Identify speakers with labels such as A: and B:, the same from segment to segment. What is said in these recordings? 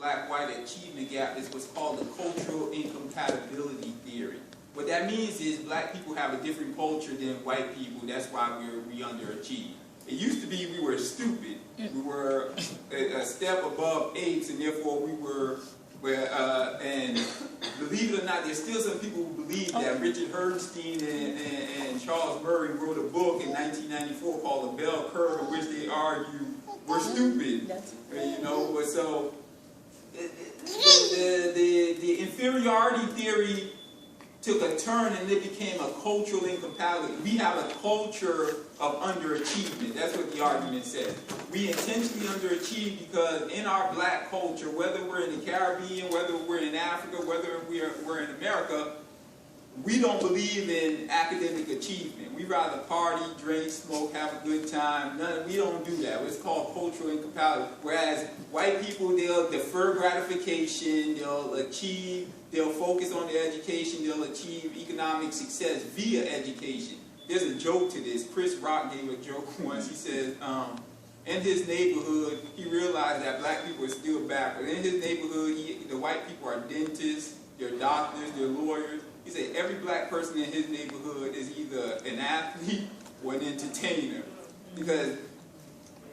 A: black-white achievement gap is what's called the cultural incompatibility theory. What that means is black people have a different culture than white people. That's why we underachieve. It used to be we were stupid. We were a step above apes, and therefore we were. And believe it or not, there's still some people who believe that Richard Herrnstein and Charles Murray wrote a book in 1994 called The Bell Curve, in which they argue we're stupid. You know, but so the inferiority theory took a turn and it became a cultural incompatibility. We have a culture of underachievement. That's what the argument says. We intentionally underachieve because in our black culture, whether we're in the Caribbean, whether we're in Africa, whether we're in America, we don't believe in academic achievement. We rather party, drink, smoke, have a good time. We don't do that. It's called cultural incompatibility. Whereas white people, they'll defer gratification, they'll focus on their education, they'll achieve economic success via education. There's a joke to this. Chris Rock gave a joke once. He said, in his neighborhood, he realized that black people are still backward. In his neighborhood, the white people are dentists, they're doctors, they're lawyers. He said every black person in his neighborhood is either an athlete or an entertainer. Because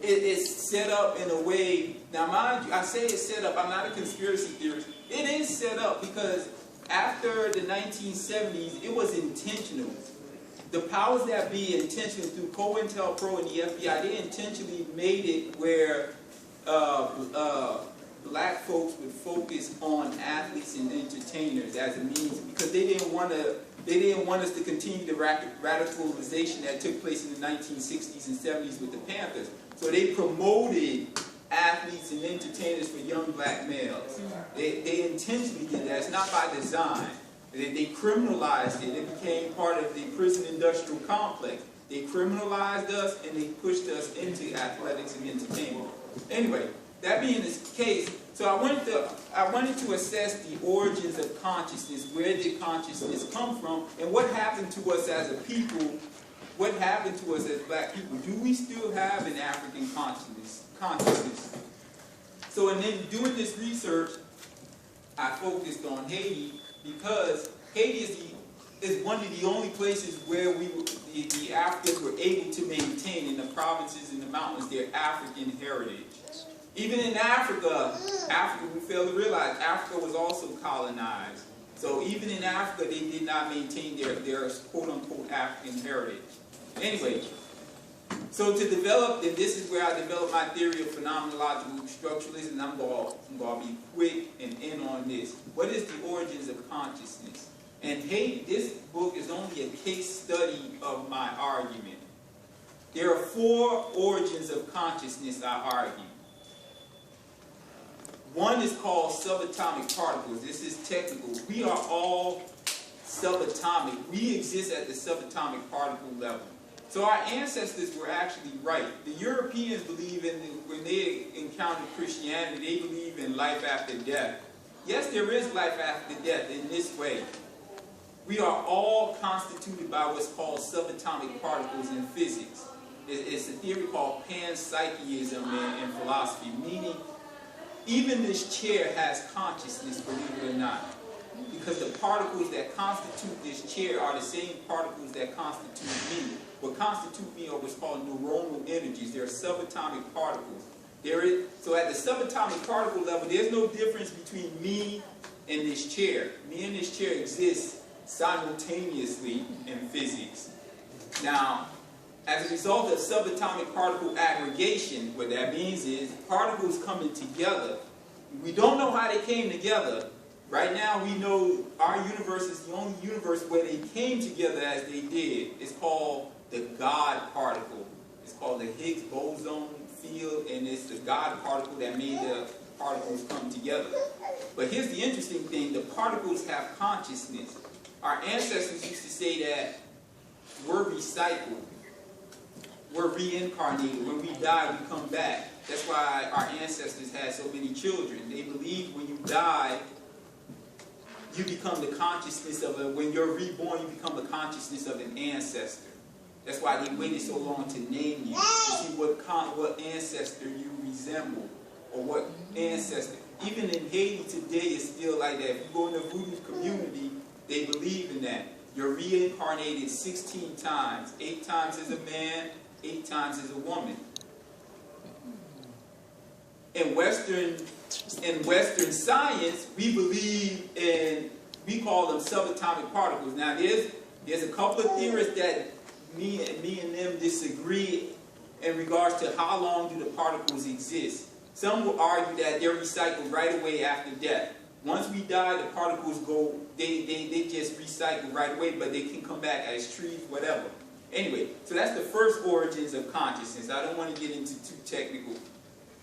A: it's set up in a way, now mind you, I say it's set up, I'm not a conspiracy theorist. It is set up because after the 1970s, it was intentional. The powers that be intentionally, through COINTELPRO and the FBI, they intentionally made it where black folks would focus on athletes and entertainers as a means, because they didn't want us to continue the radicalization that took place in the 1960s and 70s with the Panthers. So they promoted athletes and entertainers for young black males. They intentionally did that. It's not by design. They criminalized it. It became part of the prison industrial complex. They criminalized us and they pushed us into athletics and entertainment. Anyway, that being the case, so I wanted to assess the origins of consciousness. Where did consciousness come from, and what happened to us as a people? What happened to us as black people? Do we still have an African consciousness? So, in then doing this research, I focused on Haiti because Haiti is one of the only places where the Africans were able to maintain, in the provinces and the mountains, their African heritage. Even in Africa, we fail to realize Africa was also colonized. So even in Africa, they did not maintain their quote-unquote African heritage. Anyway, so to develop, and this is where I developed my theory of phenomenological structuralism, and I'm going to be quick and end on this. What is the origins of consciousness? And this book is only a case study of my argument. There are 4 origins of consciousness I argue. One is called subatomic particles. This is technical. We are all subatomic. We exist at the subatomic particle level. So our ancestors were actually right. The Europeans believe when they encountered Christianity, they believe in life after death. Yes, there is life after death in this way. We are all constituted by what's called subatomic particles in physics. It's a theory called panpsychism in philosophy, meaning even this chair has consciousness, believe it or not. Because the particles that constitute this chair are the same particles that constitute me. What constitute me are what's called neuronal energies. They're subatomic particles. So at the subatomic particle level, there's no difference between me and this chair. Me and this chair exist simultaneously in physics. Now, as a result of subatomic particle aggregation, what that means is particles coming together. We don't know how they came together. Right now we know our universe is the only universe where they came together as they did. It's called the God particle. It's called the Higgs boson field, and it's the God particle that made the particles come together. But here's the interesting thing. The particles have consciousness. Our ancestors used to say that we're recycled. We're reincarnated. When we die, we come back. That's why our ancestors had so many children. They believed when you die, you become the consciousness of when you're reborn, you become the consciousness of an ancestor. That's why they waited so long to name you, to see what ancestor you resemble, or what ancestor. Even in Haiti today, it's still like that. If you go in the Voodoo community, they believe in that. You're reincarnated 16 times. 8 times as a man, 8 times as a woman. In Western science, we believe in, we call them subatomic particles. Now, there's a couple of theorists that me and them disagree in regards to how long do the particles exist. Some will argue that they're recycled right away after death. Once we die, the particles go, they just recycle right away, but they can come back as trees, whatever. Anyway, so that's the first origins of consciousness. I don't want to get into too technical.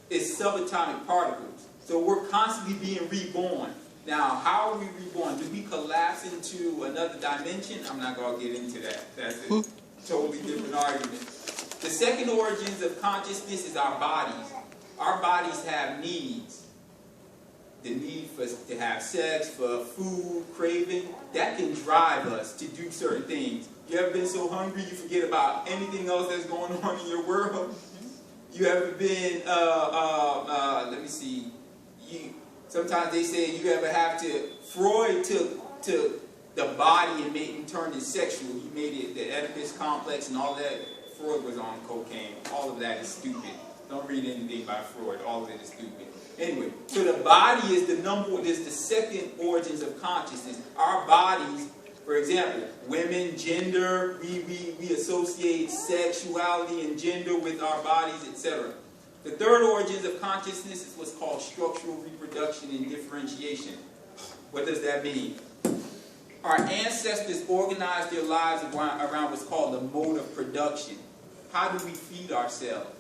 A: It's subatomic particles. So we're constantly being reborn. Now, how are we reborn? Do we collapse into another dimension? I'm not going to get into that. That's a totally different argument. The second origins of consciousness is our bodies. Our bodies have needs. The need to have sex, for food, craving, that can drive us to do certain things. You ever been so hungry you forget about anything else that's going on in your world? You ever been, let me see, sometimes they say you ever have to, Freud took the body and made him turn it sexual. He made it the Oedipus complex and all that. Freud was on cocaine. All of that is stupid. Don't read anything by Freud. All of it is stupid. Anyway, so the body is the second origins of consciousness. Our bodies, for example, women, gender, we associate sexuality and gender with our bodies, etc. The third origins of consciousness is what's called structural reproduction and differentiation. What does that mean? Our ancestors organized their lives around what's called the mode of production. How do we feed ourselves?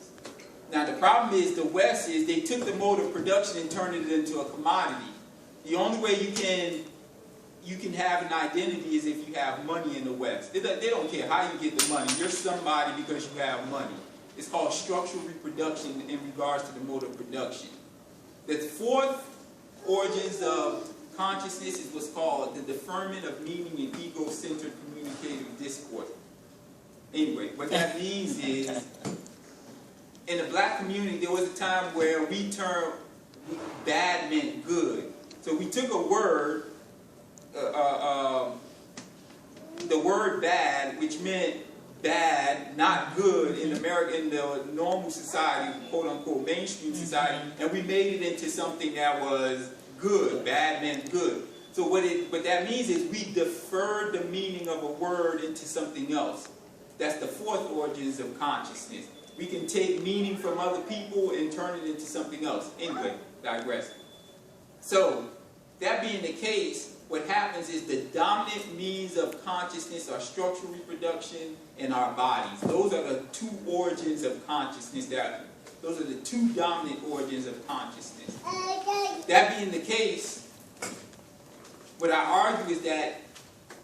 A: Now the problem is the West is they took the mode of production and turned it into a commodity. The only way you can have an identity is if you have money in the West. They don't care how you get the money. You're somebody because you have money. It's called structural reproduction in regards to the mode of production. The fourth origins of consciousness is what's called the deferment of meaning in ego-centered communicative discourse. Anyway, what that means is, in the black community, there was a time where we termed bad meant good. So we took a word, the word bad, which meant bad, not good in America, in the normal society, quote unquote mainstream society, and we made it into something that was good. Bad meant good. So what that means is we deferred the meaning of a word into something else. That's the fourth origins of consciousness. We can take meaning from other people and turn it into something else. Anyway, digress. So, that being the case, what happens is the dominant means of consciousness are structural reproduction and our bodies. Those are the two origins of consciousness. Those are the two dominant origins of consciousness. That being the case, what I argue is that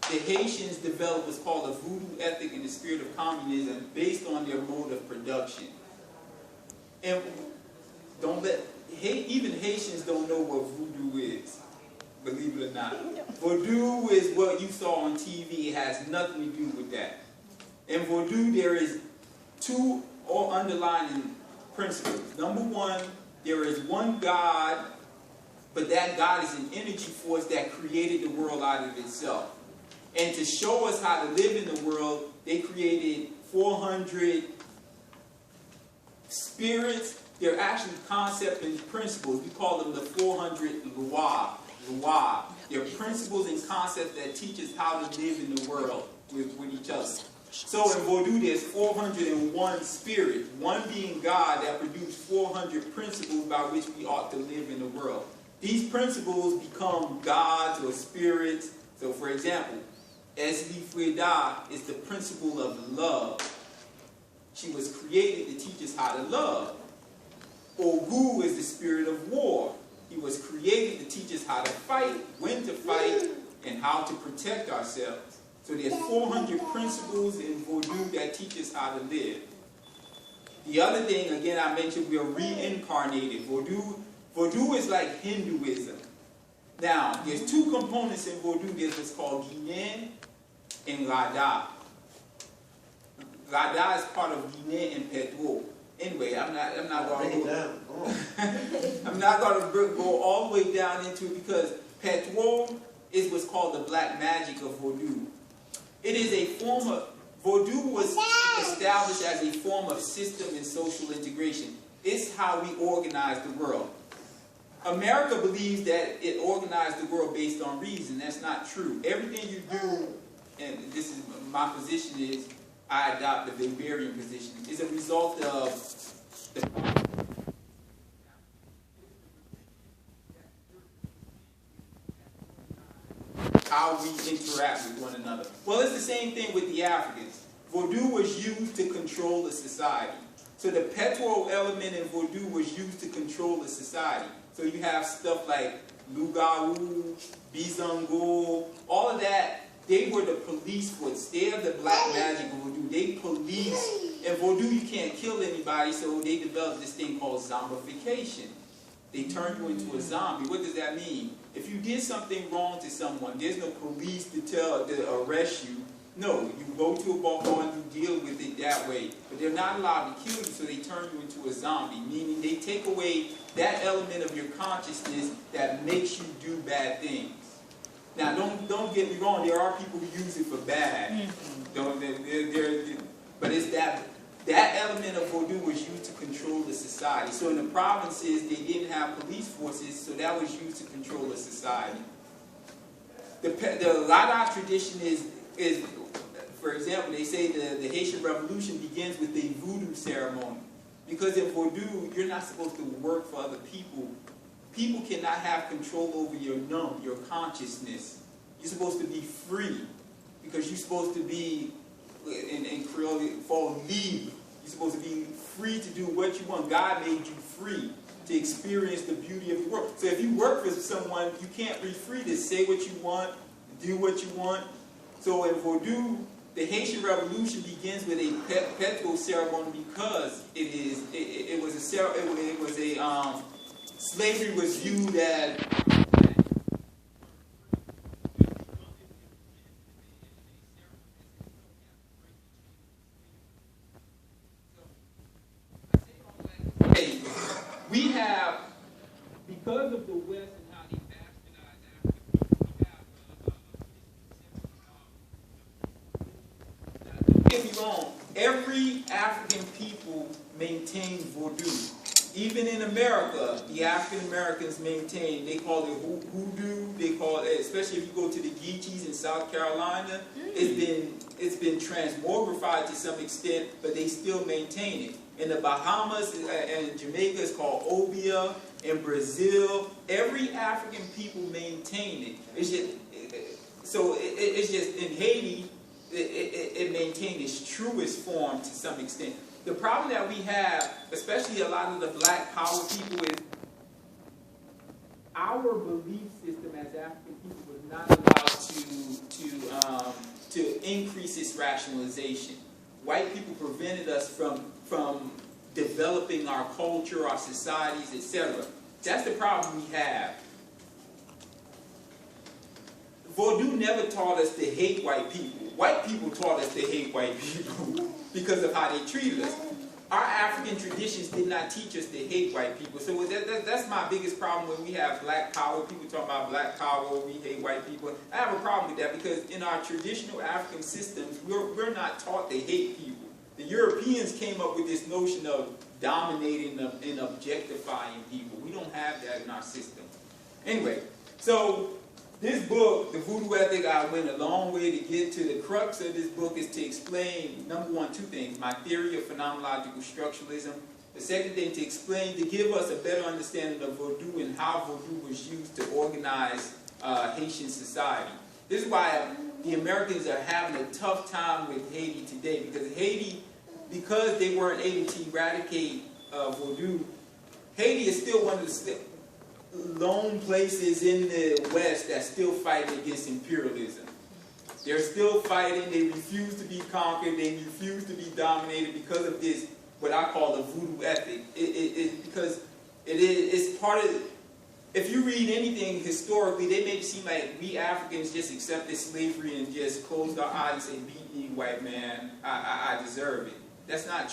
A: the Haitians developed what's called a voodoo ethic in the spirit of communism based on their mode of production. And even Haitians don't know what voodoo is, believe it or not. Voodoo is what you saw on TV. It has nothing to do with that. In voodoo, there is two underlying principles. Number one, there is one God, but that God is an energy force that created the world out of itself. And to show us how to live in the world, they created 400 spirits. They're actually concepts and principles. We call them the 400 lois. They're principles and concepts that teach us how to live in the world with each other. So in Voodoo, there's 401 spirits, one being God that produced 400 principles by which we ought to live in the world. These principles become gods or spirits. So for example, Esli Freda is the principle of love. She was created to teach us how to love. Ogu is the spirit of war. He was created to teach us how to fight, when to fight, and how to protect ourselves. So there's 400 principles in Voodoo that teach us how to live. The other thing, again, I mentioned we are reincarnated. Voodoo is like Hinduism. Now, there's two components in Voodoo. There's what's called Guinan and Rada. Rada is part of Guinan and Pedro. Anyway, I'm not going to go. I'm not going to go all the way down into it because Patois is what's called the black magic of Voodoo. It is a form of Voodoo was established as a form of system and social integration. It's how we organize the world. America believes that it organized the world based on reason. That's not true. Everything you do, and this is my position, is I adopt the Weberian position, is a result of the how we interact with one another. Well, it's the same thing with the Africans. Voodoo was used to control the society. So the Patois element in Voodoo was used to control the society. So you have stuff like Lugaru, Bizango, all of that. They were the police force. They are the black magic of Voodoo. They police. In Voodoo, you can't kill anybody, so they developed this thing called zombification. They turn you into a zombie. What does that mean? If you did something wrong to someone, there's no police to arrest you. No, you go to a bar and you deal with it that way. But they're not allowed to kill you, so they turn you into a zombie, meaning they take away that element of your consciousnness that makes you do bad things. Now, don't get me wrong, there are people who use it for bad. But it's that element of Voodoo was used to control the society. So in the provinces, they didn't have police forces, so that was used to control the society. The Lada tradition is, for example, they say the Haitian Revolution begins with a voodoo ceremony. Because in Voodoo, you're not supposed to work for other people. People cannot have control over your consciousness. You're supposed to be free. Because you're supposed to be, in Creole, for libre. You're supposed to be free to do what you want. God made you free to experience the beauty of the world. So if you work for someone, you can't be free to say what you want, do what you want. So in Voodoo, the Haitian Revolution begins with a Patois ceremony because slavery was viewed as we have, because of the West and how they bastardize Africa, don't get me wrong, every African people maintained Voodoo. Even in America, the African Americans maintain, they call it hoodoo, they call it, especially if you go to the Geechees in South Carolina, it's been transmogrified to some extent, but they still maintain it. In the Bahamas and Jamaica, it's called Obia. In Brazil, every African people maintain it. It's just, it's just in Haiti, it maintained its truest form to some extent. The problem that we have, especially a lot of the black power people, is our belief system as African people was not allowed to increase its rationalization. White people prevented us from developing our culture, our societies, etc. That's the problem we have. Voodoo never taught us to hate white people. White people taught us to hate white people because of how they treated us. Our African traditions did not teach us to hate white people. So that's my biggest problem when we have black power. People talk about black power, we hate white people. I have a problem with that because in our traditional African systems, we're not taught to hate people. The Europeans came up with this notion of dominating them and objectifying people. We don't have that in our system. Anyway, so this book, The Voodoo Ethic, I went a long way to get to. The crux of this book is to explain, number one, two things. My theory of phenomenological structuralism. The second thing, to explain, to give us a better understanding of Voodoo and how Voodoo was used to organize Haitian society. This is why the Americans are having a tough time with Haiti today, because Haiti, because they weren't able to eradicate Voodoo, Haiti is still one of the lone places in the West that's still fighting against imperialism. They're still fighting. They refuse to be conquered. They refuse to be dominated because of this, what I call the voodoo ethic. Because it's part of, if you read anything historically, they make it seem like we Africans just accepted slavery and just closed our eyes and said, beat me, white man, I deserve it. That's not true.